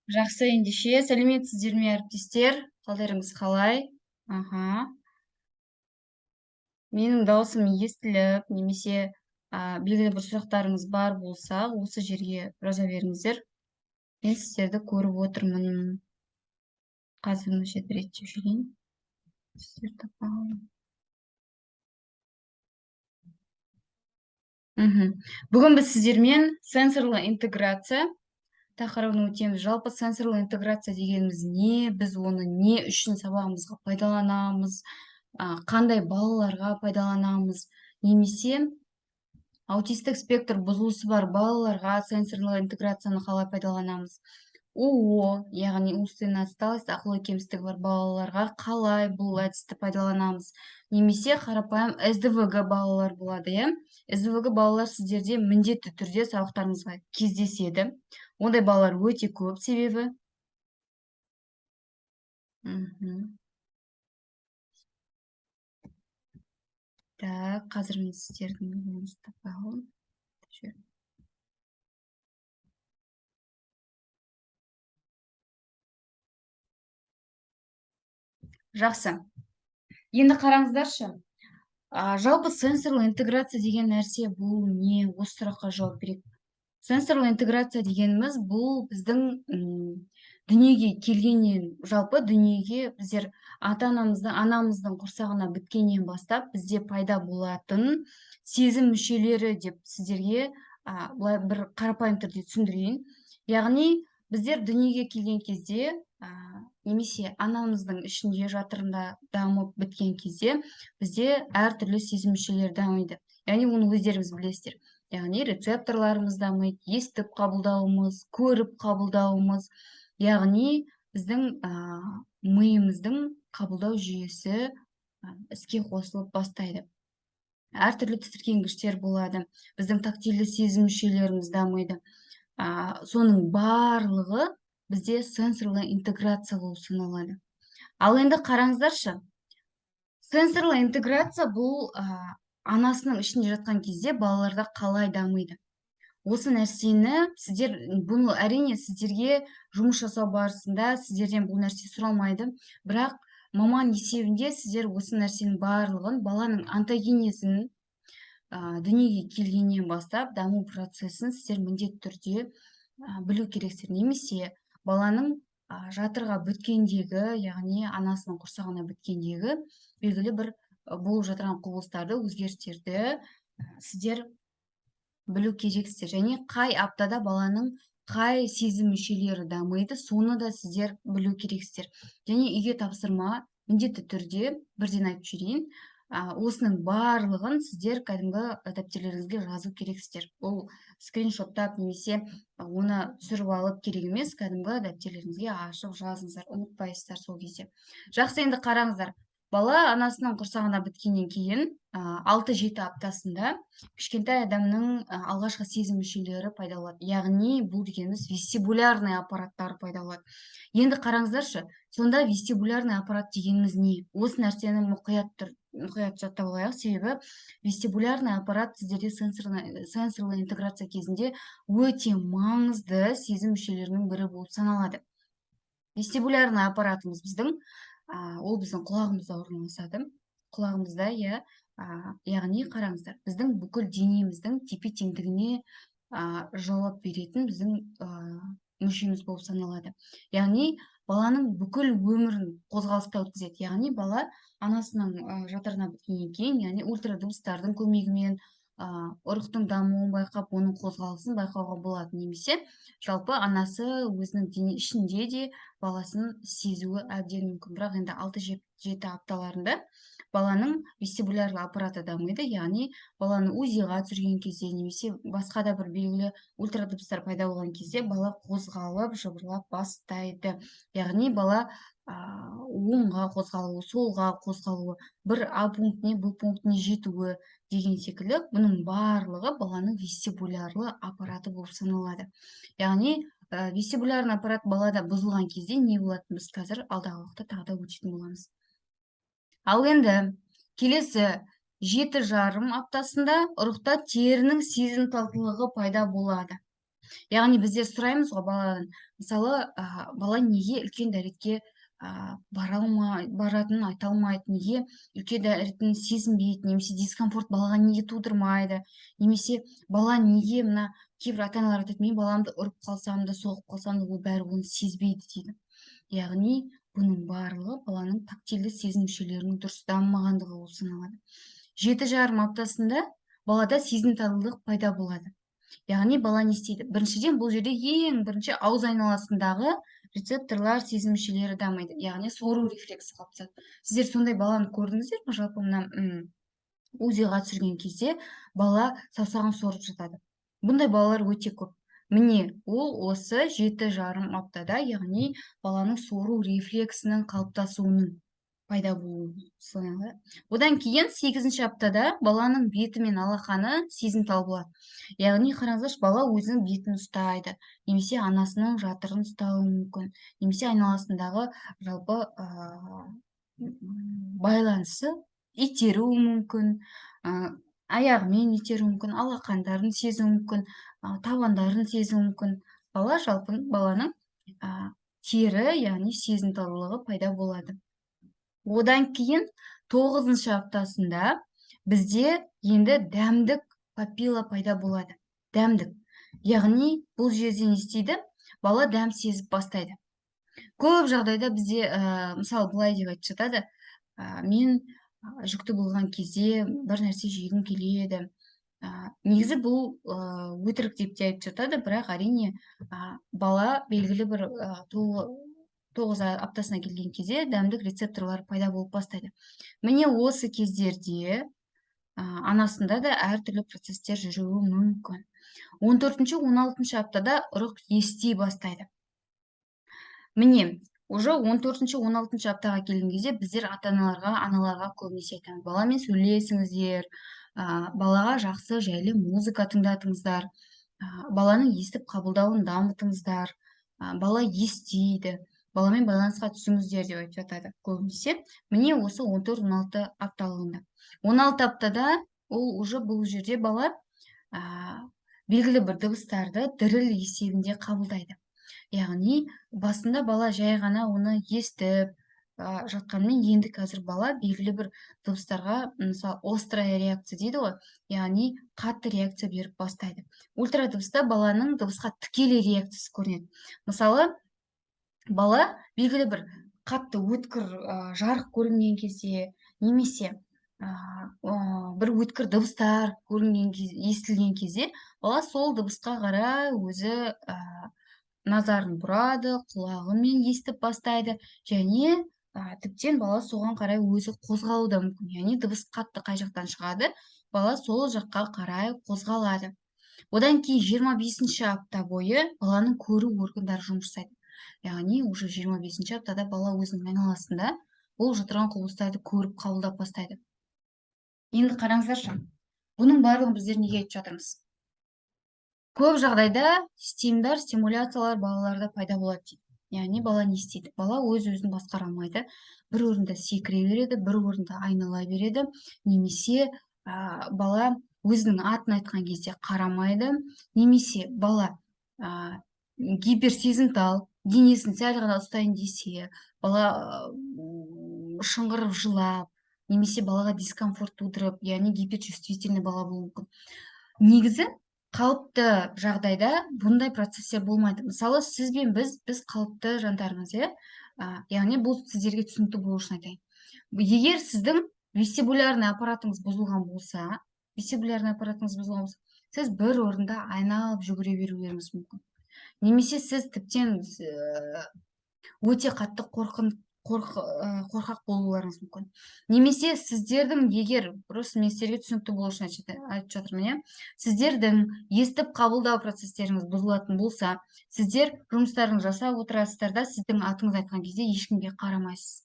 Жақсы ендеше, сәлеметсіздер ме әріптестер? Қалдарыңыз қалай? Аха. Менің даусым естіліп, немесе белгілі бір сұрақтарыңыз бар болса, осы жерге жаза беріңіздер. Мен сіздерді көріп отырмын. Қазір мына жерді реттеп жіберейін. Сіздерді таппағанмын. Бүгін біз сіздермен сенсорлы интеграция тақырыбын өтеміз. Жалпы сенсорлы интеграция дегеніміз не, біз оны не үшін сабағымызға пайдаланамыз, қандай балаларға пайдаланамыз, немесе аутистік спектр бұзылысы бар балаларға сенсорлы интеграцияны қалай пайдаланамыз. УО, яғни умственная отсталость, ақыл кемістігі бар балаларға қалай бұл әдісті пайдаланамыз. Немесе қарапайым СДВГ балалар болады, иә? СДВГ балалар сіздерде міндетті түрде сабақтарыңызға кездеседі. Ондай балалар өте көп себебі. Так, қазір мен сіздердің таппағым. Жақсы. Енді қараңыздаршы. Жалпы сенсорлы интеграция деген нәрсе бұл не? Осы сұраққа жауап берейік. Сенсорлы интеграция дегеніміз бұл біздің дүниеге келгеннен, жалпы дүниеге біздер анамыздың құрсағына біткеннен бастап бізде пайда болатын сезім мүшелері деп сіздерге былай бір қарапайым түрде түсіндірейін. Яғни біздер дүниеге келген кезде немесе анамыздың ішінде жатырында дамып біткен кезде бізде әртүрлі сезім мүшелері дамиды. Яғни оны өздеріңіз білесіздер. Яғни рецепторларымыз дамиды, естіп қабылдауымыз, көріп қабылдауымыз, яғни біздің миымыздың қабылдау жүйесі іске қосылып бастайды. Әртүрлі тітіркенгіштер болады, біздің тактильді сезім мүшелеріміз дамиды. Соның барлығы бізде сенсорлы интеграция болып саналады. Ал енді қараңыздаршы, сенсорлы интеграция бұл анасының ішінде жатқан кезде балаларда қалай дамиды. Осы нәрсені сіздер, бұны әрине сіздерге жұмыс жасау барысында сіздерден бұл нәрсе сұралмайды, бірақ маман есебінде сіздер осы нәрсенің барлығын, баланың онтогенезін дүниеге келгеннен бастап даму процесін сіздер міндетті түрде білу керексіздер. Немесе баланың жатырға біткендегі, яғни анасының құрсағына біткендегі белгілі бір болып жатырған құбылыстарды, өзгерістерді сіздер білу керексіздер. Және қай аптада баланың қай сезім мүшелері дамиды, соны да сіздер білу керексіздер. Және үйге тапсырма міндетті түрде бірден айтып жіберейін. Осының барлығын сіздер кәдімгі дәптерлеріңізге жазу керексіздер. Бұл скриншоттап немесе оны түсіріп алып керек емес, кәдімгі дәптерлеріңізге ашып жазыңыздар, ұмытпайсыздар сол кезде. Жақсы, енді қараңыздар. Бала анасының құрсағына біткеннен кейін 6-7 аптасында кішкентай адамның алғашқы сезім мүшелері пайда болады. Яғни бұл дегеніміз вестибулярный аппараттар пайда болады. Енді қараңыздаршы, сонда вестибулярный аппарат дегеніміз не? Осы нәрсені мұқият жаттап алайық, себебі вестибулярный аппарат сіздерде сенсорлы интеграция кезінде өте маңызды сезім мүшелерінің бірі болып саналады. Вестибулярный аппаратымыз біздің ол біздің құлағымызда орналасады. Құлағымызда, яғни қараңыздар, біздің бүкіл денеміздің тепе-теңдігіне жауап беретін біздің мүшеміз болып саналады. Яғни баланың бүкіл өмірін қозғалыста өткізеді. Яғни бала анасының жатырына біткеннен кейін, яғни ультрадыбыстардың көмегімен ұрықтың дамуын байқап, оның қозғалысын байқауға болады. Немесе жалпы анасы өзінің ішінде де баласын сезуі әбден мүмкін. Бірақ енді 6-7 апталарында баланың вестибулярлы аппараты дамиды, яғни баланы УЗИ-ға түсірген кезде, немесе басқа да бір белгілі ультрадыбыстар пайда болған кезде бала қозғалып, жыбырлап бастайды. Яғни бала оңға қозғалуы, солға қозғалуы, бір А пунктіне Б пунктіне жетуі деген секілді, бұның барлығы баланың вестибулярлы аппараты болып саналады. Яғни вестибулярный аппарат балада бұзылған кезде не болады, біз қазір алдағы уақытта тағы да өтетін боламыз. Ал енді келесі 7,5 аптасында ұрықта терінің сезімталдылығы пайда болады. Яғни біздер сұраймыз ғой баладан, мысалы, бала неге үлкен дәретке баратынын айта алмайды, неге үлкен дәретін сезінбейді, немесе дискомфорт балаға неге тудырмайды, немесе бала неге мына кейбір ата-аналар айтады, мен баламды ұрып қалсам да, соғып қалсам да, ол бәрі оны сезбейді дейді. Яғни бұның барлығы баланың тактильді сезім мүшелерінің дұрыс дамымағандығы болып саналады. 7,5 аптасында балада сезімталдылық пайда болады. Яғни бала не істейді? Біріншіден, бұл жерде ең бірінші ауыз айналасындағы рецепторлар, сезім мүшелері дамиды. Яғни сору рефлексі қалыптасады. Сіздер сондай баланы көрдіңіздер ме? Жалпы мына УЗИ-ға түсірген кезде бала саусағын сорып жатады. Бұндай балалар өте көп. Міне, ол осы 7,5 аптада, яғни баланың сору рефлексінің қалыптасуының пайда болуы саналады. Одан кейін 8-ші аптада баланың беті мен алақаны сезімтал болады. Яғни қараңыздаршы, бала өзінің бетін ұстайды, немесе анасының жатырын ұстауы мүмкін, немесе айналасындағы жалпы байланысы итеруі мүмкін, аяғымен итеруі мүмкін, алақандарын сезуі мүмкін, табандарын сезуі мүмкін. Баланың тері, яғни сезімталдылығы пайда болады. Одан кейін 9-шы аптасында бізде енді дәмдік папилла пайда болады. Дәмдік. Яғни бұл жерде не істейді? Бала дәм сезіп бастайды. Көп жағдайда бізде, мысалы, былай деп айтып жатады, мен жүкті болған кезде бір нәрсе жегім келеді. Негізі бұл өтірік деп те айтып жатады, бірақ әрине бала белгілі бір 9 аптасына келген кезде дәмдік рецепторлар пайда болып бастайды. Міне осы кездерде анасында да әртүрлі процесстер жүруі мүмкін. 14-16 аптада ұрық ести бастайды. Міне, уже 14-16 аптаға келген кезде біздер аналарға көбінесе айтамыз, баламен сөйлесіңіздер, балаға жақсы жайлы музыка тыңдатыңыздар, баланың естіп қабылдауын дамытыңыздар, бала естиді, баламен байланысқа түсіңіздер деп айтып жатады көбінесе. Міне осы 14-16 апталығында. 16 аптада ол уже бұл жерде бала белгілі бір дыбыстарды діріл есебінде қабылдайды. Яғни басында бала жай ғана оны естіп жатқанмен, енді қазір бала белгілі бір дыбыстарға, мысалы, острая реакция дейді ғой, яғни қатты реакция беріп бастайды. Ультра дыбыста баланың дыбысқа тікелей реакциясы көрінеді. Мысалы, бала белгілі бір қатты өткір жарық көрінген кезде, немесе бір өткір дыбыстар естілген кезде, бала сол дыбысқа қарай өзі назарын бұрады, құлағымен естіп бастайды, және тіптен бала соған қарай өзі қозғалуы да мүмкін. Яғни дыбыс қатты қай жақтан шығады, бала сол жаққа қарай қозғалады. Одан кейін 25-ші апта бойы баланың көру органдары жұмыс жасайды. Яғни уже 25-ші аптада бала өзінің айналасында ол жатырған құбылыстарды көріп қабылдап бастайды. Енді қараңыздаршы, бұның барлығын біздер неге айтып жатырмыз? Көп жағдайда стимуляциялар балаларда пайда болады дейді. Яғни бала не істейді? Бала өз-өзін басқара алмайды. Бір орында секіре береді, бір орында айнала береді, немесе бала өзінің атын айтқан кезде қарамайды, немесе бала гиперсезімтал, денесін сәл ғана ұстайын десе, бала шыңғырып жылап, немесе балаға дискомфорт тудырып, яғни гиперчувствительный бала болуы мүмкін. Негізі қалыпты жағдайда бұндай процестер болмайды. Мысалы, сіз бен біз қалыпты жандармыз, яғни бұл сіздерге түсінікті болу үшін айтайын. Егер сіздің вестибулярный аппаратыңыз бұзылған болса, сіз бір орында айналып жүгіре берулеріңіз мүмкін. Немесе сіз тіптен өте қатты қорқақ болуларыңыз мүмкін. Немесе сіздердің, егер просто мен сіздерге түсінікті болу үшін айтып жатырмын, сіздердің естіп қабылдау процестеріңіз бұзылатын болса, сіздер жұмыстарын жасап отырасыздар да, сіздің атыңыз айтқан кезде ешкімге қарамайсыз.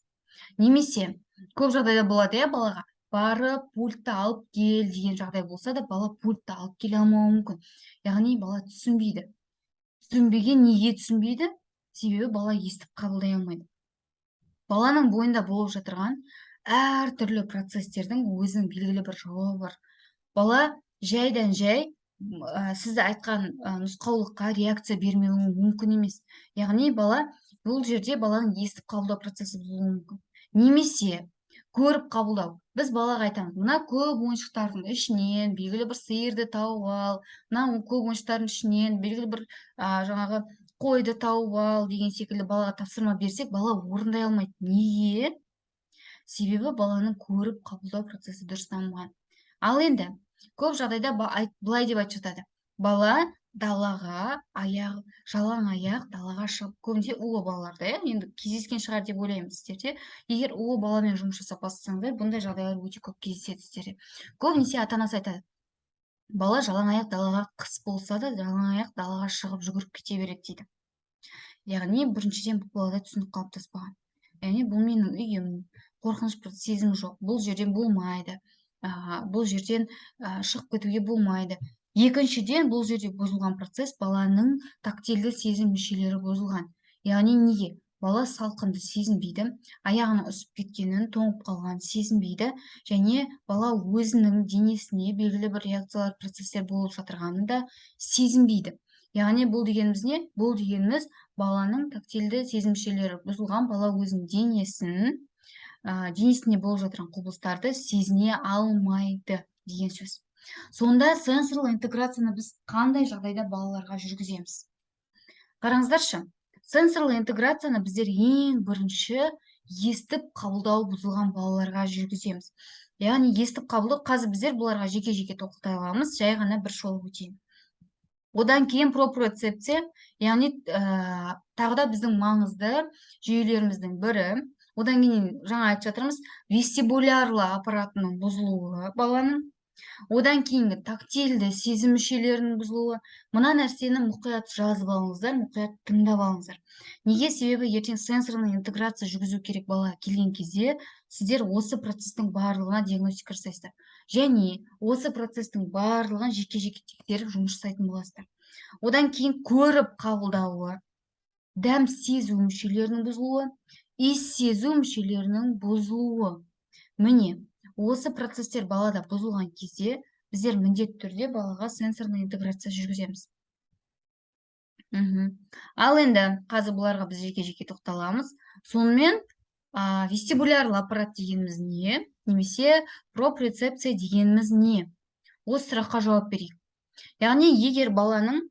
Немесе көп жағдайда болады, балаға барып пультті алып кел деген жағдай болса да, бала пультті алып келе алмауы мүмкін. Яғни бала түсінбейді. Түсінбеген неге түсінбейді? Себебі бала естіп қабылдай алмайды. Баланың бойында болып жатырған әртүрлі процестердің өзінің белгілі бір жауабы бар. Бала жайдан жай сіз айтқан нұсқаулыққа реакция бермеуі мүмкін емес. Яғни бала бұл жерде баланың естіп қабылдау процесі болуы мүмкін. Немесе көріп қабылдау. Біз балаға айтамыз, мына көп ойыншықтардың ішінен белгілі бір сиырды тауып ал, мына көп ойыншықтардың ішінен белгілі бір жаңағы қойды тауып ал деген секілді балаға тапсырма берсек, бала орындай алмайды. Неге? Себебі баланың көріп қабылдау процесі дұрыс дамыған. Ал енді көп жағдайда былай деп айтып жатады. Бала далаға жалаң аяқ далаға шығып, көбінесе ұлы балаларда, енді кездескен шығар деп ойлаймын сіздерде. Егер ұлы баламен жұмыс жасап бастасаңыздар, бұндай жағдайлар өте көп кездеседі сіздерде. Көбінесе ата-анасы айтады, бала жалаң аяқ далаға қыс болса да жалаң аяқ далаға шығып жүгіріп кете береді дейді. Яғни біріншіден бұл балада түсінік қалыптаспаған. Яғни бұл менің үйім, қорқыныш сезімі жоқ, бұл жерден болмайды, бұл жерден шығып кетуге болмайды. Екіншіден, бұл жерде бұзылған процесс, баланың тактильді сезім мүшелері бұзылған. Яғни неге? Бала салқынды сезінбейді, аяғының үсіп кеткенін, тоңып қалған сезінбейді, және бала өзінің денесіне белгілі бір реакциялар, процестер болып жатырғанын да сезінбейді. Яғни бұл дегеніміз не? Бұл дегеніміз баланың тактильді сезім мүшелері бұзылған, бала өзінің денесіне болып жатырған құбылыстарды сезіне алмайды деген сөз. Сонда сенсорлы интеграцияны біз қандай жағдайда балаларға жүргіземіз? Қараңыздаршы, сенсорлы интеграцияны біздер ең бірінші естіп қабылдау бұзылған балаларға жүргіземіз. Яғни естіп қабылдау, қазір біздер бұларға жеке-жеке тоқталып аламыз, жай ғана бір шолып өтейін. Одан кейін пропрецепция, яғни тағы да біздің маңызды жүйелеріміздің бірі. Одан кейін жаңа айтып жатырмыз, вестибулярлы аппаратының бұзылуы баланың. Одан кейінгі тактильді сезім мүшелерінің бұзылуы. Мына нәрсені мұқият жазып алыңыздар, мұқият тыңдап алыңыздар. Неге? Себебі ертең сенсорный интеграция жүргізу керек бала келген кезде, сіздер осы процестің барлығына диагностика жасайсыздар. Және осы процестің барлығын жеке-жеке тексеріп жұмыс жасайтын боласыздар. Одан кейін көріп қабылдауы, дәм сезу мүшелерінің бұзылуы, иіс сезу мүшелерінің бұзылуы. Міне, осы процестер балада бұзылған кезде біздер міндетті түрде балаға сенсорный интеграция жүргіземіз. Ал енді қазір бұларға біз жеке-жеке тоқталамыз. Сонымен вестибулярлы аппарат дегеніміз не? Немесе пропрецепция дегеніміз не? Осы сұраққа жауап берейік. Яғни егер баланың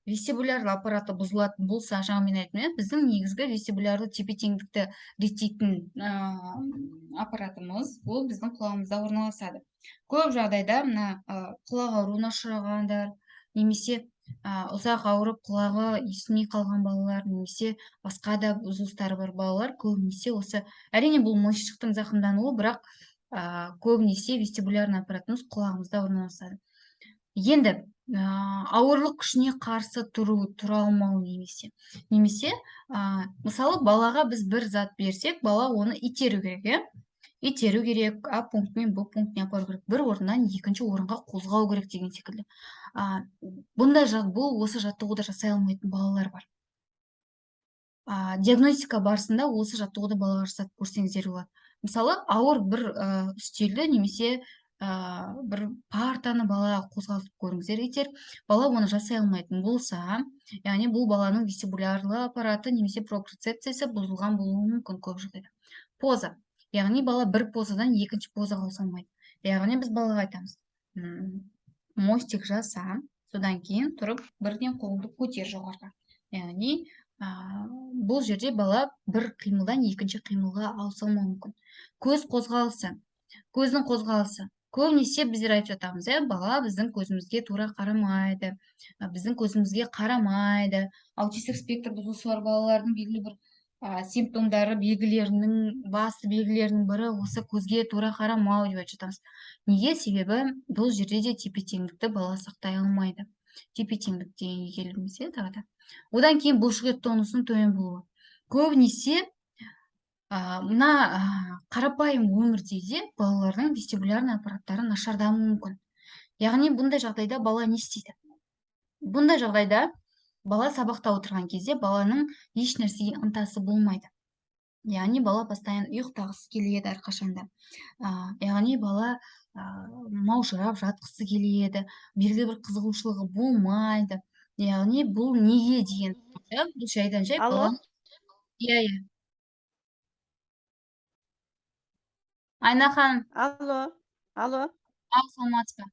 вестибулярлы аппараты бұзылатын болса, жаңа мен айттым, біздің негізгі вестибулярлы тепе-теңдікті реттейтін аппаратымыз, ол біздің құлағымызда орналасады. Көп жағдайда мына құлақ ауруына ұшырағандар, немесе ұзақ ауырып құлағы естімей қалған балалар, немесе басқа да бұзылыстары бар балалар көбінесе осы, әрине бұл мойыншықтың зақымдануы, бірақ көбінесе вестибулярный аппаратымыз құлағымызда орналасады. Енді ауырлық күшіне қарсы тұра алмау немесе мысалы балаға біз бір зат берсек, бала оны итеру керек, итеру керек, А пунктінен Б пунктіне апару керек, бір орыннан екінші орынға қозғау керек деген секілді. Бұл осы жаттығуды жасай алмайтын балалар бар. Диагностика барысында осы жаттығуды балаға жасатып көрсеңіздер болады. Мысалы, ауыр бір үстелді немесе бір партаны балаға қозғалтып көріңіздер, егер бала оны жасай алмайтын болса, яғни бұл баланың вестибулярлы аппараты немесе пропрецепциясы бұзылған болуы мүмкін көп жағдайда. Поза, яғни бала бір позадан екінші позаға ауыса алмайды. Яғни біз балаға айтамыз, мостик жаса, содан кейін тұрып бірден қолыңды көтер жоғарыға. Яғни бұл жерде бала бір қимылдан екінші қимылға ауыса алмауы мүмкін. Көз қозғалысы, көздің қозғалысы. Көбінесе біздер айтып жатамыз, бала біздің көзімізге тура қарамайды, біздің көзімізге қарамайды. Аутистік спектр бұзылысы бар балалардың белгілі бір симптомдары, басты белгілерінің бірі осы көзге тура қарамау деп айтып жатамыз. Неге? Себебі бұл жерде де тепе-теңдікті бала сақтай алмайды. Тепе-теңдік дегенге келгенімізде тағы да. Одан кейін бұлшықет тонусының төмен болуы. Көбінесе мына қарапайым өмірде де балалардың вестибулярный аппараттары нашар дамуы мүмкін. Яғни бұндай жағдайда бала не істейді? Бұндай жағдайда бала сабақта отырған кезде баланың еш нәрсеге ынтасы болмайды. яғни бала постоянно ұйықтағысы келеді әрқашанда. Яғни бала маужырап жатқысы келеді, белгілі бір қызығушылығы болмайды. Яғни бұл неге деген бұл жайдан жай Алло, бала. Иә, иә. Айна ханым, алло. саламатсыз ба?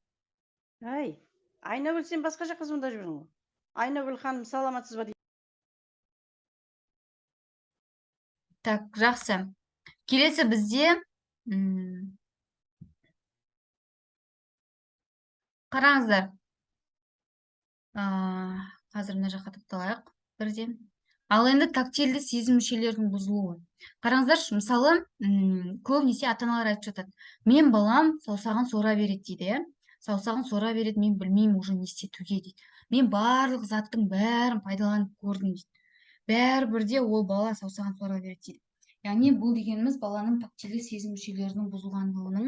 Ай, Айнагүл, сен басқа жаққа звондап жүрсің ғой. Айнагүл ханым, саламатсыз ба дейді. Так, жақсы. Келесі бізде қараңыздар. Қазір мына жаққа тоқталайық бірден. Ал енді тактильді сезім мүшелерінің бұзылуы. Қараңыздаршы, мысалы, көбінесе ата-аналар айтып жатады. Мен балам саусағын сора береді дейді, иә? Саусағын сора береді, мен білмеймін уже не істетуге дейді. Мен барлық заттың бәрін пайдаланып көрдім дейді. Бәрібір де ол бала саусағын сора береді дейді. Яғни бұл дегеніміз баланың тактильді сезім мүшелерінің бұзылғандығының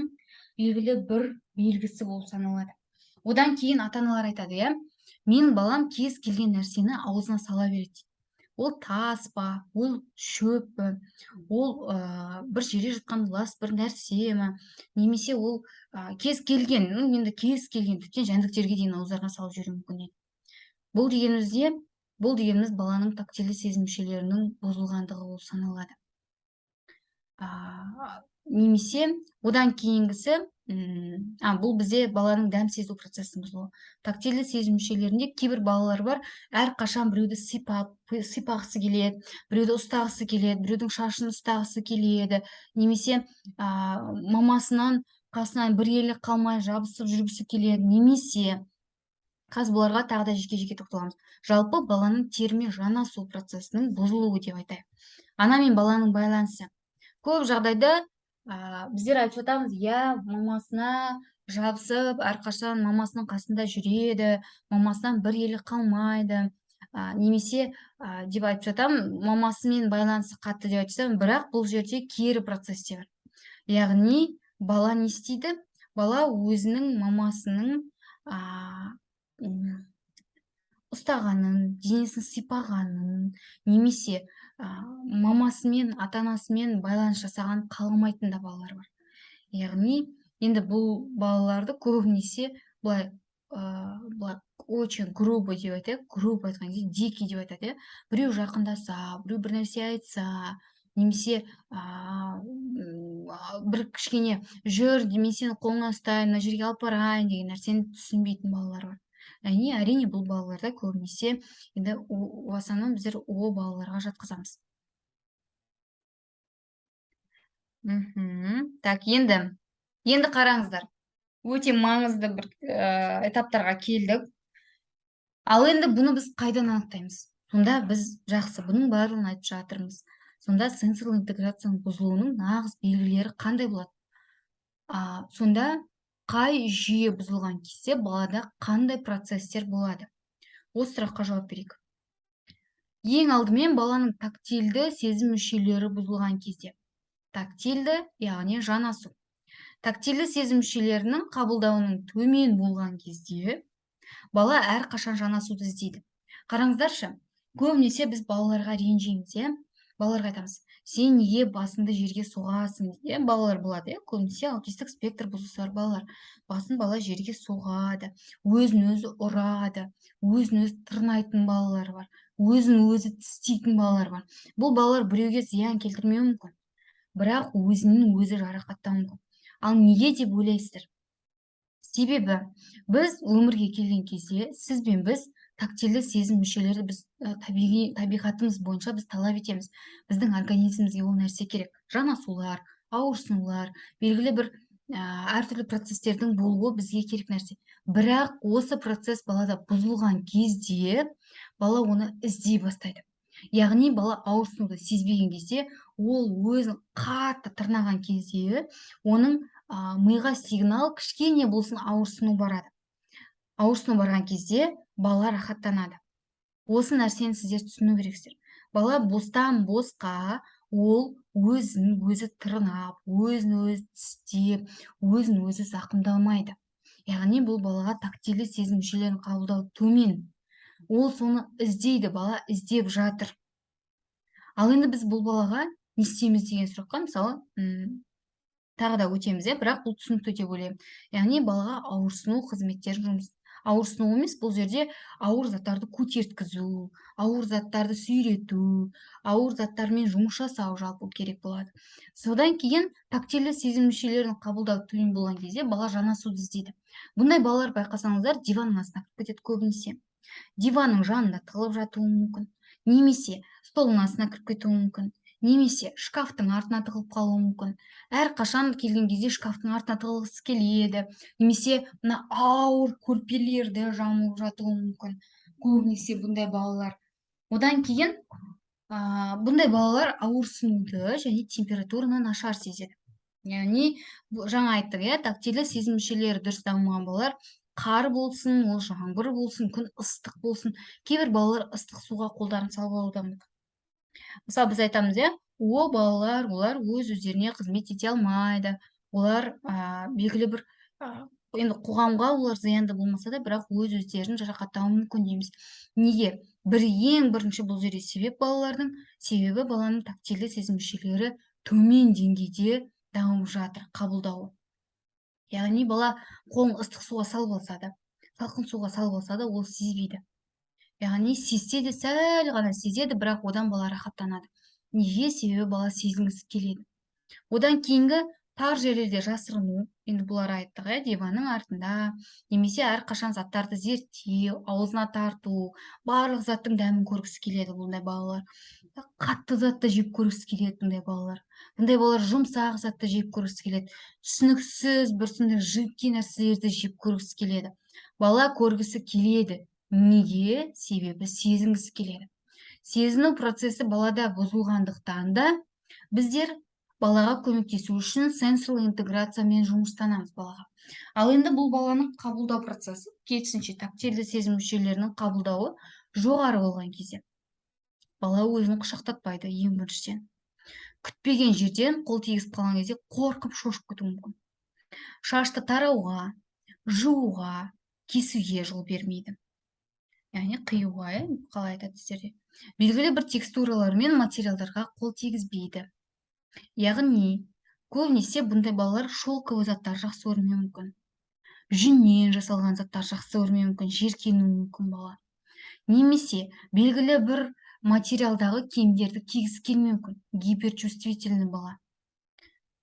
белгілі бір белгісі болып саналады. Одан кейін ата-аналар айтады, иә? Мен балам кез келген нәрсені аузына сала береді дейді. Ол тас па, ол шөп пе, ол бір жерде жатқан лас бір нәрсе ме, немесе ол кез келген, енді кез келген тіптен жәндіктерге дейін ауздарына салып жүруі мүмкін. Бұл дегеніміз баланың тактильді сезім мүшелерінің бұзылғандығы болып саналады. Немесе одан кейінгісі, бұл бізде баланың дәм сезу процесінің бұзылуы. Тактильді сезім мүшелерінде кейбір балалар бар, әрқашан біреуді сипағысы келеді, біреуді ұстағысы келеді, біреудің шашын ұстағысы келеді, немесе мамасынан қасынан бір елі қалмай жабысып жүргісі келеді, немесе қазір бұларға тағы да жеке-жеке тоқталамыз. Жалпы баланың терімен жанасу процесінің бұзылуы деп айтайық. Ана мен баланың байланысы. Көп жағдайда біздер айтып жатамыз, иә, мамасына жабысып, әрқашан мамасының қасында жүреді, мамасынан бір елі қалмайды. Немесе деп айтып жатам, мамасымен байланысы қатты деп айтып жатам, бірақ бұл жерде кері процесс те бар. Яғни бала не істейді? Бала өзінің мамасының ұстағанын, денесін сипағанын, немесе мамасымен, ата-анасымен байланыс жасаған қаламайтын да балалар бар. Яғни, енді бұл балаларды көбінесе былай очень грубо деп айтайық, грубо айтқан кезде дикий деп айтады, біреу жақындаса, біреу бір нәрсе айтса, немесе бір кішкене жүр, мен сені қолыңнан ұстайын, мына жерге алып барайын деген нәрсені түсінбейтін балалар бар. Әрине бұл балаларда көбінесе енді в основном біздер о балаларға жатқызамыз. Так, енді қараңыздар. Өте маңызды бір этаптарға келдік. Ал енді бұны біз қайдан анықтаймыз? Сонда біз жақсы, бұның барлығын айтып жатырмыз. Сонда сенсорлы интеграцияның бұзылуының нағыз белгілері қандай болады? Сонда қай жүйе бұзылған кезде балада қандай процесстер болады? Осы сұраққа жауап берейік. Ең алдымен баланың тактильді сезім мүшелері бұзылған кезде. Тактильді, яғни жанасу. Тактильді сезім мүшелерінің қабылдауының төмен болған кезде бала әрқашан жанасуды іздейді. Қараңыздаршы, көбінесе біз балаларға ренжиміз, иә? Балаларға айтамыз, сен неге басыңды жерге соғасың дейді, балалар болады, көбінесе аутистік спектр бұзылушылар балалар. Басын бала жерге соғады, өзін-өзі ұрады, өзін-өзі тырнайтын балалар бар, өзін-өзі тістейтін балалар бар. Бұл балалар біреуге зиян келтірмеуі мүмкін, бірақ өзінің өзі жарақаттауы мүмкін. Ал неге деп ойлайсыздар? Себебі біз өмірге келген кезде сіз бен біз тактильді сезім мүшелерді біз табиғатымыз бойынша біз талап етеміз. Біздің организмімізге ол нәрсе керек. Жанасулар, ауырсынулар, белгілі бір әртүрлі процестердің болуы бізге керек нәрсе. Бірақ осы процесс балада бұзылған кезде бала оны іздей бастайды. Яғни бала ауырсынуды сезбеген кезде, ол өзін қатты тырнаған кезде, оның миға сигнал кішкене болсын ауырсыну барады. Ауырсыну барған кезде бала рахаттанады. Осы нәрсені сіздер түсіну керексіздер. Бала бостан босқа ол өзін өзі тырнап, өзін өзі тістеп, өзін өзі зақымдалмайды. Яғни бұл балаға тактильді сезім мүшелерін қабылдау төмен. Ол соны іздейді, бала іздеп жатыр. Ал енді біз бұл балаға не істейміз деген сұраққа мысалы тағы да өтеміз, бірақ бұл түсінікті деп ойлаймын. Яғни балаға ауырсыну қызметтерін ауырсыну емес, бұл жерде ауыр заттарды көтерткізу, ауыр заттарды сүйрету, ауыр заттармен жұмыс жасау жалпы керек болады. Содан кейін тактильді сезім мүшелерін қабылдау төмен болған кезде бала жанасуды іздейді. Бұндай балалар байқасаңыздар диванның астына кіріп кетеді көбінесе. Диванның жанында тығылып жатуы мүмкін, немесе столдың астына кіріп кетуі мүмкін, немесе шкафтың артына тығылып қалуы мүмкін. Әрқашан келген кезде шкафтың артына тығылғысы келеді, немесе мына ауыр көрпелерді жамылып жатуы мүмкін. Көбінесе бұндай балалар. Одан кейін бұндай балалар ауырсынуды және температураны нашар сезеді. Яғни жаңа айттық, тактильді сезім мүшелері дұрыс дамымаған балалар қар болсын, ол жаңбыр болсын, күн ыстық болсын, кейбір балалар ыстық суға қолдарын салып алуы мүмкін. Мысалы біз айтамыз, о балалар, олар өз-өздеріне қызмет ете алмайды, олар белгілі бір енді қоғамға олар зиянды болмаса да, бірақ өз-өздерін жарақаттауы мүмкін дейміз. Неге? Ең бірінші бұл жерде себебі баланың тактильді сезім мүшелері төмен деңгейде дамып жатыр, қабылдауы. Яғни бала қолын ыстық суға салып алса да, салқын суға салып алса да, ол сезбейді. Яғни сезсе де сәл ғана сезеді, бірақ одан бала рахаттанады. Неге? Себебі бала сезінгісі келеді. Одан кейінгі тар жерлерде жасырыну, енді бұлар айттық, диванның артында, немесе әрқашан заттарды зерттеу, аузына тарту, барлық заттың дәмін көргісі келеді бұндай балалар. Қатты затты жеп көргісі келеді бұндай балалар. Бұндай балалар жұмсақ затты жеп көргісі келеді. Түсініксіз бір сондай жидкий нәрселерді жеп көргісі келеді. Бала көргісі келеді. Неге? Себебі сезінгісі келеді. Сезіну процесі балада бұзылғандықтан да біздер балаға көмектесу үшін сенсорлы интеграциямен жұмыстанамыз балаға. Ал енді бұл баланың қабылдау процесі, керісінше тактильді сезім мүшелерінің қабылдауы жоғары болған кезде бала өзін құшақтатпайды ең біріншіден. Күтпеген жерден қол тигізіп қалған кезде қорқып шошып кетуі мүмкін. Шашты тарауға, жууға, кесуге жол бермейді. Яғни қиюға, қалай айтады сіздерде. Белгілі бір текстуралар мен материалдарға қол тигізбейді. Яғни көбінесе бұндай балалар шелковый заттар жақсы көрмеуі мүмкін. Жүннен жасалған заттар жақсы көрмеуі мүмкін, жиіркенуі мүмкін бала. Немесе белгілі бір материалдағы киімдерді кигісі келмеуі мүмкін. Гиперчувствительный бала.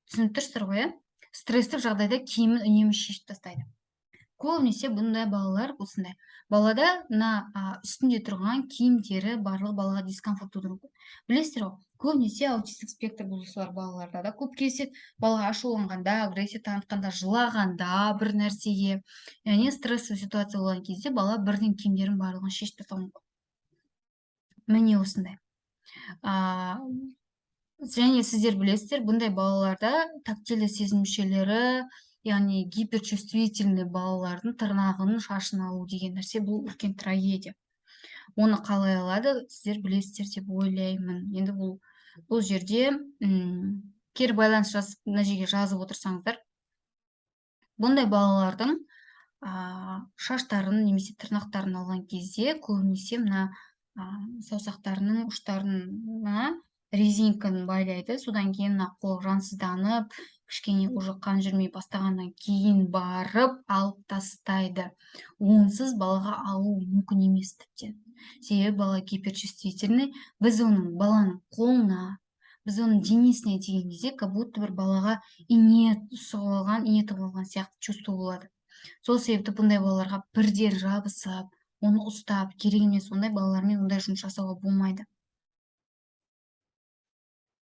Түсініп тұрсыздар ғой, стресстік жағдайда киімін үнемі шешіп тастайды. Көбінесе бұндай балалар осындай. Балада үстінде тұрған киімдері барлық балаға дискомфорт тудыруы мүмкін. Білесіздер ғой, көбінесе аутистік спектр бұзылысы бар балаларда да көп кездеседі. Бала ашуланғанда, агрессия танытқанда, жылағанда бір нәрсеге, яғни стрессовый ситуация болған кезде бала бірден киімдерін барлығын шешіп тастауы мүмкін. Міне осындай. Және сіздер білесіздер, бұндай балаларда тактильді сезім мүшелері, яғни гиперчувствительный балалардың тырнағын, шашын алу деген нәрсе бұл үлкен трагедия. Оны қалай алады, сіздер білесіздер деп ойлаймын. Енді бұл жерде кері байланыс жазып, мына жерге жазып отырсаңыздар, бұндай балалардың шаштарын немесе тырнақтарын алған кезде көбінесе мына саусақтарының ұштарына резинканы байлайды, содан кейін мына қол жансызданып, кішкене уже қан жүрмей бастағаннан кейін барып алып тастайды. Онсыз балаға алу мүмкін емес тіптен. Себебі бала гиперчувствительный, біз оның баланың қолына, біз оның денесіне деген кезде, как будто бір балаға ине тығылған сияқты чувство болады. Сол себепті бұндай балаларға бірден жабысып, оны ұстап, керек емес, ондай балалармен ондай жұмыс жасауға болмайды.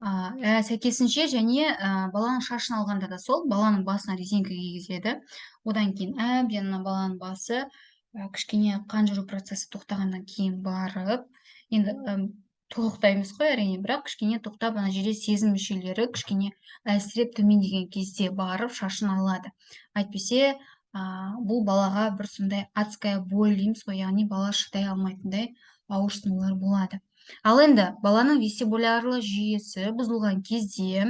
Сәйкесінше және баланың шашын алғанда да сол, баланың басына резинка кигізеді. Одан кейін әбден баланың басы кішкене қан жүру процесі тоқтағаннан кейін барып, енді тоқтаймыз ғой әрине, бірақ кішкене тоқтап, ана жерде сезім мүшелері кішкене әлсіреп төмендеген кезде барып шашын алады. Әйтпесе бұл балаға бір сондай адская боль дейміз ғой, яғни бала шыдай алмайтындай ауырсынулар болады. Ал енді баланың вестибулярлы жүйесі бұзылған кезде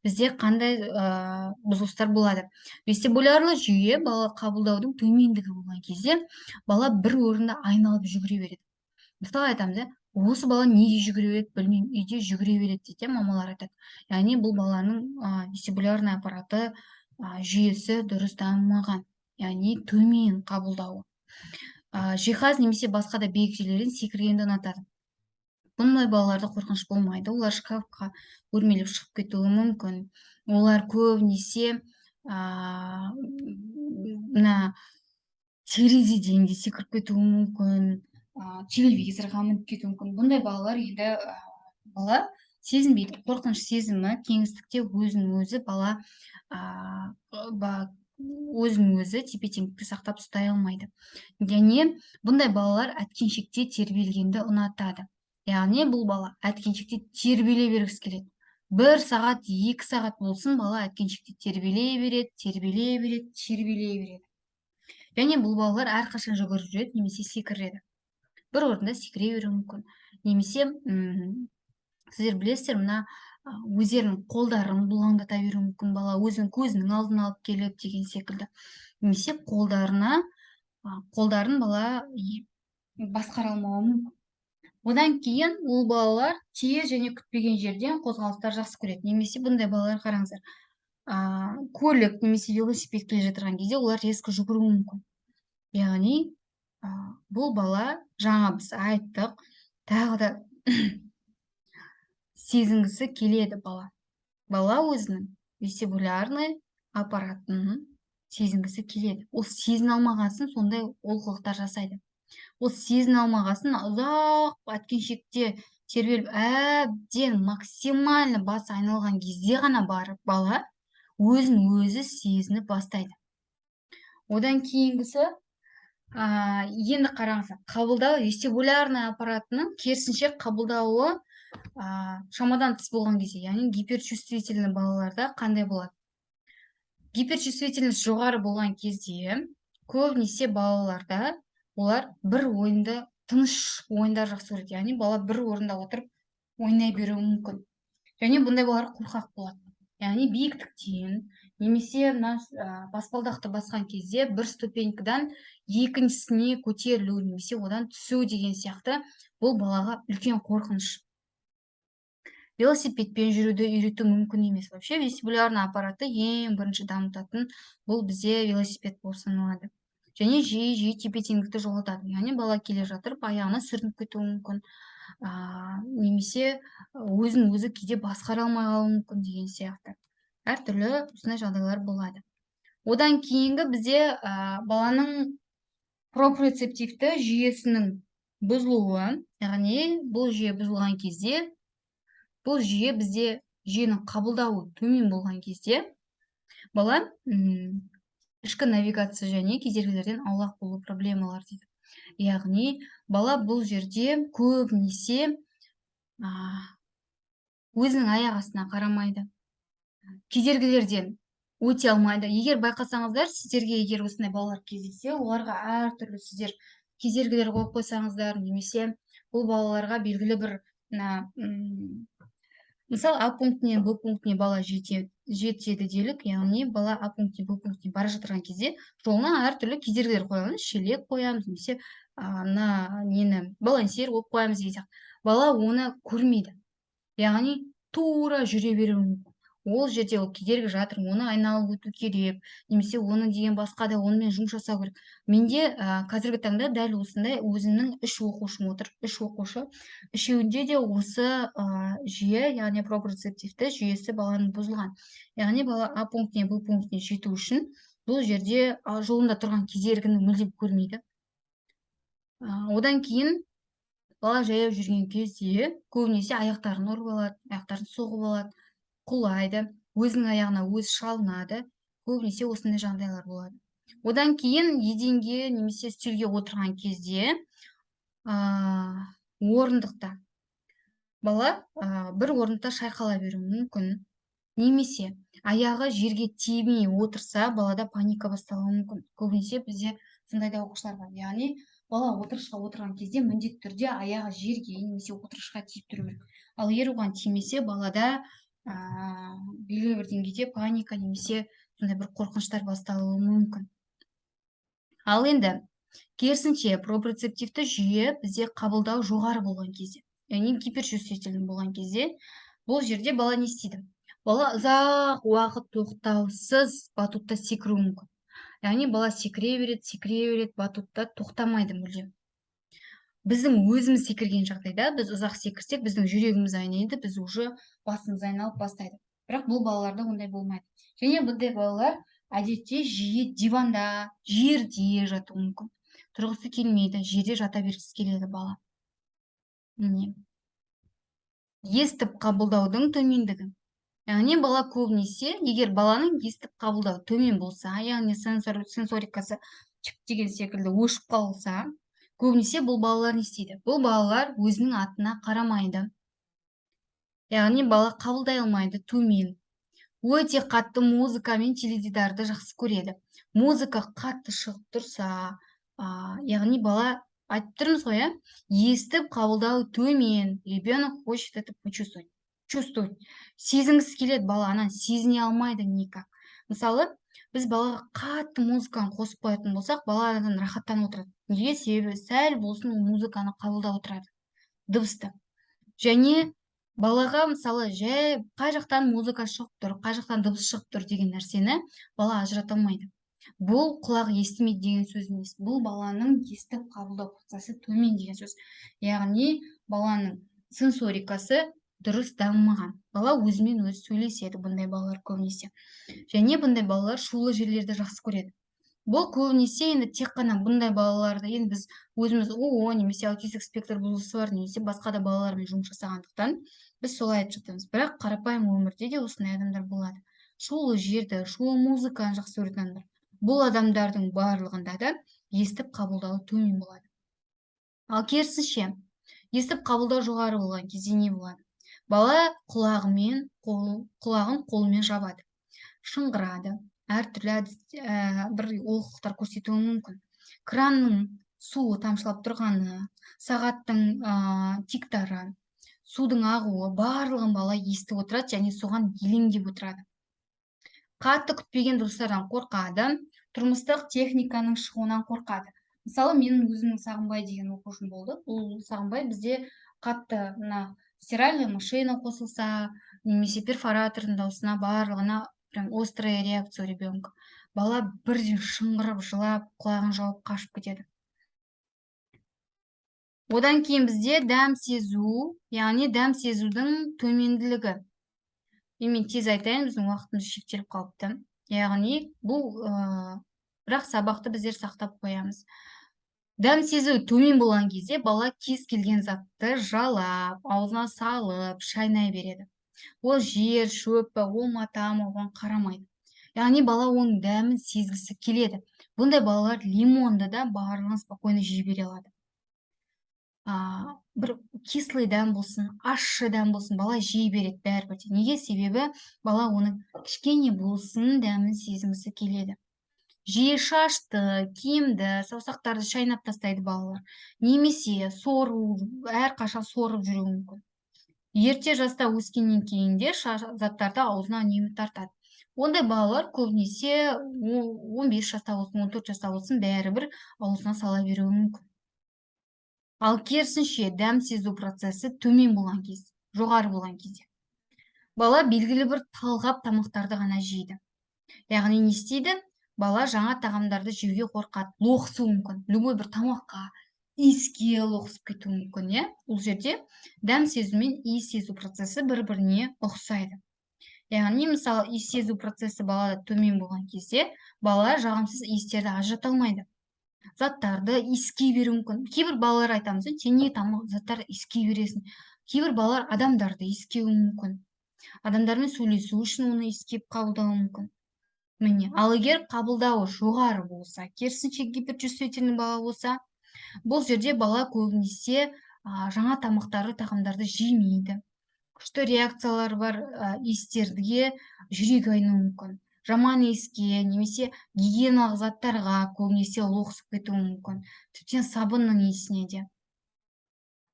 бізде қандай бұзылыстар болады? Вестибулярлы жүйе бала қабылдаудың төмендігі болған кезде бала бір орында айналып жүгіре береді. Мысалы айтамыз, осы бала неге жүгіре береді білмеймін, үйде жүгіре береді дейді, мамалар айтады. Яғни бұл баланың вестибулярный аппараты жүйесі дұрыс дамымаған, яғни төмен қабылдауы. Жиһаз немесе басқа да белгілерден секіргенді ұнатады. Бұндай балаларда қорқыныш болмайды. Олар шкафқа өрмелеп шығып кетуі мүмкін. Олар көбінесе мына терезеден де секіріп кетуі мүмкін, телевизорға мініп кетуі мүмкін. Бұндай балалар енді бала сезінбейді. Қорқыныш сезімі кеңістікте өзін-өзі бала өзін-өзі тепе-теңдікті сақтап ұстай алмайды. Және бұндай балалар әткеншекте тербелгенді ұнатады. Яғни бұл бала әткеншекте тербеле бергісі келеді. 1 сағат, 2 сағат болсын, бала әткеншекте тербеле береді. Және бұл балалар әрқашан жүгіріп жүреді, немесе секіреді. Бір орында секіре беруі мүмкін. Немесе сіздер білесіздер, мына өздерінің қолдарын бұлаңдата беруі мүмкін, бала өзінің көзінің алдын алып келіп деген секілді. Немесе қолдарын бала басқара алмауы мүмкін. Одан кейін ол балалар тез және күтпеген жерден қозғалыстар жақсы көреді. Немесе бұндай балалар қараңыздар, көлік немесе велосипед келе жатырған кезде олар резко жүгіруі мүмкін. Яғни бұл бала, жаңа біз айттық, тағы да сезінгісі келеді бала. Бала өзінің вестибулярный аппаратын сезінгісі келеді. Ол сезіне алмағасын сондай олқылықтар жасайды. Ол сезіне алмағасын ұзақ әткеншекте тербеліп әбден максимально басы айналған кезде ғана барып бала өзін-өзі сезініп бастайды. Одан кейінгісі енді қараңыздар, қабылдау вестибулярный аппаратының керісінше қабылдауы шамадан тыс болған кезде, яғни гиперчувствительный балаларда қандай болады? Гиперчувствительность жоғары болған кезде көбінесе балаларда олар бір ойынды, тыныш ойындар жақсы көреді. Яғни бала бір орында отырып ойнай беруі мүмкін. Және бұндай балалар қорқақ болады. Яғни биіктіктен немесе баспалдақты басқан кезде бір ступенькадан екіншісіне көтерілу немесе одан түсу деген сияқты бұл балаға үлкен қорқыныш. Велосипедпен жүруді үйрету мүмкін емес. Вообще вестибулярный аппаратты ең бірінші дамытатын бұл бізде велосипед болып саналады. Және жиі тепе-теңдікті жоғалтады. Яғни бала келе жатырып аяғына сүрініп кетуі мүмкін, немесе өзін-өзі кейде басқара алмай қалуы мүмкін деген сияқты. Әртүрлі осындай жағдайлар болады. Одан кейінгі бізде баланың пропрецептивті жүйесінің бұзылуы, яғни бұл жүйе бұзылған кезде, бұл жүйе бізде жүйенің қабылдауы төмен болған кезде бала ішкі навигация және кедергілерден аулақ болу проблемалар дейді. Яғни бала бұл жерде көбінесе өзінің аяқ астына қарамайды, кедергілерден өте алмайды. Егер байқасаңыздар, сіздерге егер осындай балалар кездессе, оларға әртүрлі сіздер кедергілер қойып қойсаңыздар, немесе бұл балаларға белгілі бір мысалы А пунктінен Б пунктіне бала жетеді делік, яғни бала А пунктінен Б пунктіне бара жатырған кезде жолына әртүрлі кедергілер қоямыз, шелек қоямыз, немесе балансир қойып қоямыз деген сияқты. Бала оны көрмейді. Яғни тура жүре беруі мүмкін. Ол жерде ол кедергі жатыр, оны айналып өту керек, немесе оны деген басқа да онымен жұмыс жасау керек. Менде қазіргі таңда дәл осындай өзімнің 3 оқушым отыр. 3 оқушы. Үшеуінде де осы жүйе, яғни пропрецептивті жүйесі баланың бұзылған. Яғни бала А пунктіне Б пунктіне жету үшін бұл жерде жолында тұрған кедергіні мүлдем көрмейді. Одан кейін бала жаяу жүрген кезде көбінесе аяқтарын ұрып алады, аяқтарын соғып алады, құлайды, өзінің аяғына өзі шалынады. Көбінесе осындай жағдайлар болады. Одан кейін еденге немесе үстелге отырған кезде орындықта бала бір орында шайқала беруі мүмкін. Немесе аяғы жерге тимей отырса, балада паника басталуы мүмкін. Көбінесе бізде сондай да оқушылар бар. Яғни бала отырышқа отырған кезде міндетті түрде аяғы жерге немесе отырышқа тиіп тұру керек. Ал егер оған тимесе, балада белгілі бір деңгейде паника немесе сондай бір қорқыныштар басталуы мүмкін. Ал енді Керісінше, пропрецептивті жүйе бізде қабылдау жоғары болған кезде, яғни гиперчувствительный болған кезде, бұл жерде бала не істейді? Бала ұзақ уақыт тоқтаусыз батутта секіруі мүмкін. Яғни бала секіре береді, батутта тоқтамайды мүлдем. Біздің өзіміз секірген жағдайда, біз ұзақ секірсек, біздің жүрегіміз айнайды, біз уже басымыз айналып бастайды. Бірақ бұл балаларда ондай болмайды. Және бұндай балалар әдетте жиі диванда, жерде жатуы мүмкін. Тұрғысы келмейді, жерде жата бергісі келеді бала. Міне. Естіп қабылдаудың төмендігі. Яғни бала көбінесе, егер баланың естіп қабылдау төмен болса, яғни сенсорикасы чіп деген секілді өшіп қалса, көбінесе бұл балалар не істейді? Бұл балалар өзінің атына қарамайды. Яғни бала қабылдай алмайды, төмен. Өте қатты музыка мен теледидарды жақсы көреді. Музыка қатты шығып тұрса, яғни бала айтып тұрмыз ғой, естіп қабылдау төмен. Ребенок хочет это почувствовать. Сезінгісі келеді баланы, сезіне алмайды никак. Мысалы, біз балаға қатты музыканы қосып қоятын болсақ, баладан рахаттанып отырады. Неге? Себебі сәл болсын музыканы қабылдап отырады, дыбысты. Және балаға мысалы жай қай жақтан музыка шығып тұр, қай жақтан дыбыс шығып тұр деген нәрсені бала ажырата алмайды. Бұл құлақ естімейді деген сөз емес. Бұл баланың естіп қабылдау процесі төмен деген сөз. Яғни баланың сенсорикасы дұрыс дамымаған. Бала өзімен өзі сөйлеседі, бұндай балалар көбінесе. Және бұндай балалар шулы жерлерді жақсы көреді. Бұл көбінесе енді тек қана бұндай балаларды енді біз өзіміз немесе аутистік спектр бұзылысы бар, немесе басқа да балалармен жұмыс жасағандықтан біз солай айтып жатырмыз. Бірақ қарапайым өмірде де осындай адамдар болады. Шулы жерді, шулы музыканы жақсы көретін адамдар. Бұл адамдардың барлығында да естіп қабылдауы төмен болады. Ал керісінше, естіп қабылдау жоғары болған кезде не болады? Бала құлағын қолымен жабады, шыңғырады, әртүрлі бір олқылықтар көрсетуі мүмкін. Кранның суы тамшылап тұрғаны, сағаттың тиктары, судың ағуы, барлығын бала естіп отырады және соған елеңдеп отырады. Қатты күтпеген дыбыстардан қорқады, тұрмыстық техниканың шығуынан қорқады. Мысалы, менің өзімнің Сағынбай деген оқушым болды. Бұл Сағынбай бізде қатты стиральная машина қосылса, немесе перфоратордың дауысына барлығына прям острая реакция у ребенка. Бала бірден шыңғырып, жылап, құлағын жауып қашып кетеді. Одан кейін бізде дәм сезу, яғни дәм сезудің төменділігі. Мен тез айтайын, біздің уақытымыз шектеліп қалыпты. Яғни бұл бірақ сабақты біздер сақтап қоямыз. Дәм сезу төмен болған кезде бала кез келген затты жалап, аузына салып, шайнай береді. Ол жер, шөп, ол мата, оған қарамайды. Яғни бала оның дәмін сезгісі келеді. Бұндай балалар лимонды да барлығын спокойно жей бере алады. Бір кислый дәм болсын, ащы дәм болсын, бала жей береді бәрібір. Неге? Себебі бала оның кішкене болсын дәмін сезгісі келеді. Жиі шашты, киімді, саусақтарды шайнап тастайды балалар. Немесе әрқашан сорып жүруі мүмкін. Ерте жаста өскеннен кейін де заттарды аузына үнемі тартады. Ондай балалар көбінесе 15 жаста болсын, 14 жаста болсын, бәрібір аузына сала беруі мүмкін. Ал керісінше дәм сезу процесі төмен болған кезде, жоғары болған кезде. Бала белгілі бір талғап тамақтарды ғана жейді. Яғни не істейді? Бала жаңа тағамдарды жеуге қорқады, лоқсуы мүмкін. Любой бір тамаққа, иіске лоқсып кетуі мүмкін. Бұл жерде дәм сезу мен иіс сезу процесі бір-біріне ұқсайды. Яғни, мысалы, иіс сезу процесі балада төмен болған кезде, бала жағымсыз иістерді ажырата алмайды. Заттарды иіскей беруі мүмкін. Кейбір балалар айтамыз, сен не заттарды иіскей бересің? Кейбір балалар адамдарды иіскеуі мүмкін. Адамдармен сөйлесу үшін оны иіскеп қабылдауы мүмкін. Міне, ал егер қабылдауы жоғары болса, керісінше гиперчувствительный бала болса, бұл жерде бала көбінесе жаңа тағамдарды жемейді. Күшті реакциялар бар иістерге жүрегі айнуы мүмкін. Жаман иіске, немесе гигиеналық заттарға көбінесе лоқсып кетуі мүмкін. Тіптен сабынның иісіне де.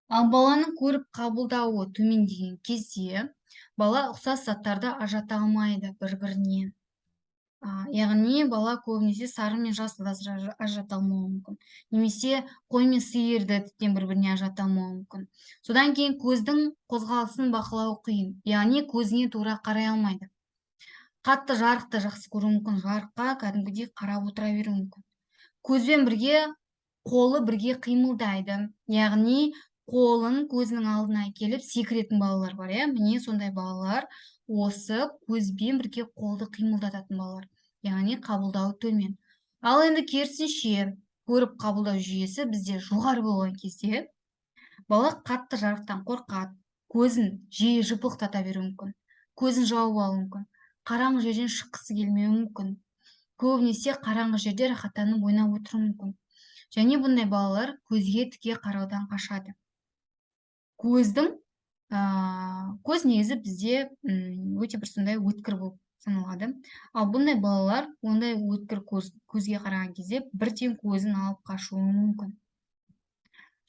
Ал баланың көріп қабылдауы төмендеген кезде бала ұқсас заттарды ажырата алмайды бір-бірінен. Яғни бала көбінесе сары мен жасылды ажырата алмауы мүмкін. Немесе қой мен сиырды тіптен бір-біріне ажырата алмауы мүмкін. Содан кейін көздің қозғалысын бақылау қиын. Яғни көзіне тура қарай алмайды. Қатты жарықты жақсы көруі мүмкін, жарыққа кәдімгідей қарап отыра беруі мүмкін. Көзбен бірге қолы бірге қимылдайды. Яғни қолын көзінің алдына келіп секіретін балалар бар, иә? Міне сондай балалар осы көзбен бірге қолды қимылдататын балалар. Яғни қабылдауы төмен. Ал енді керісінше көріп қабылдау жүйесі бізде жоғары болған кезде бала қатты жарықтан қорқады, көзін жиі жыпылықтата беруі мүмкін, көзін жауып алуы мүмкін, қараңғы жерден шыққысы келмеуі мүмкін. Көбінесе қараңғы жерде рахаттанып ойнап отыруы мүмкін. Және бұндай балалар көзге тіке қараудан қашады. Көз негізі бізде өте бір сондай өткір болып саналады. Ал бұндай балалар ондай өткір көзге қараған кезде бірден көзін алып қашуы мүмкін.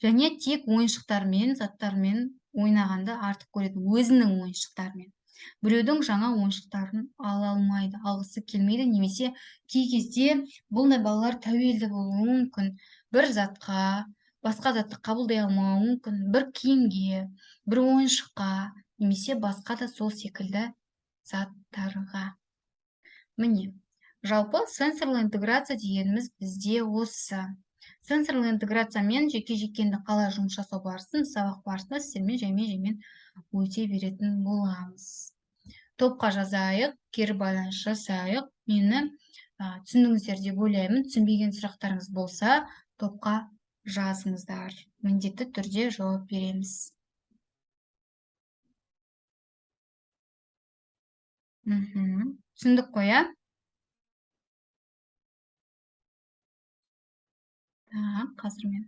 Және тек ойыншықтармен, заттармен ойнағанды артық көреді, өзінің ойыншықтарымен. Біреудің жаңа ойыншықтарын ала алмайды, алғысы келмейді, немесе кей кезде бұндай балалар тәуелді болуы мүмкін. Бір затқа, басқа затты қабылдай алмауы мүмкін, бір киімге, бір ойыншыққа, немесе басқа да сол секілді заттарға. Міне, жалпы сенсорлы интеграция дегеніміз бізде осы. Сенсорлы интеграциямен жеке-жекенді қалай жұмыс жасау барысын сабақ барысында сіздермен жаймен өте беретін боламыз. Топқа жазайық, кері байланыс жасайық. Мені түсіндіңіздер деп ойлаймын. Түсінбеген сұрақтарыңыз болса, топқа жазыңыздар. Міндетті түрде жауап береміз. Түсіндік қой, иә? Қазір мен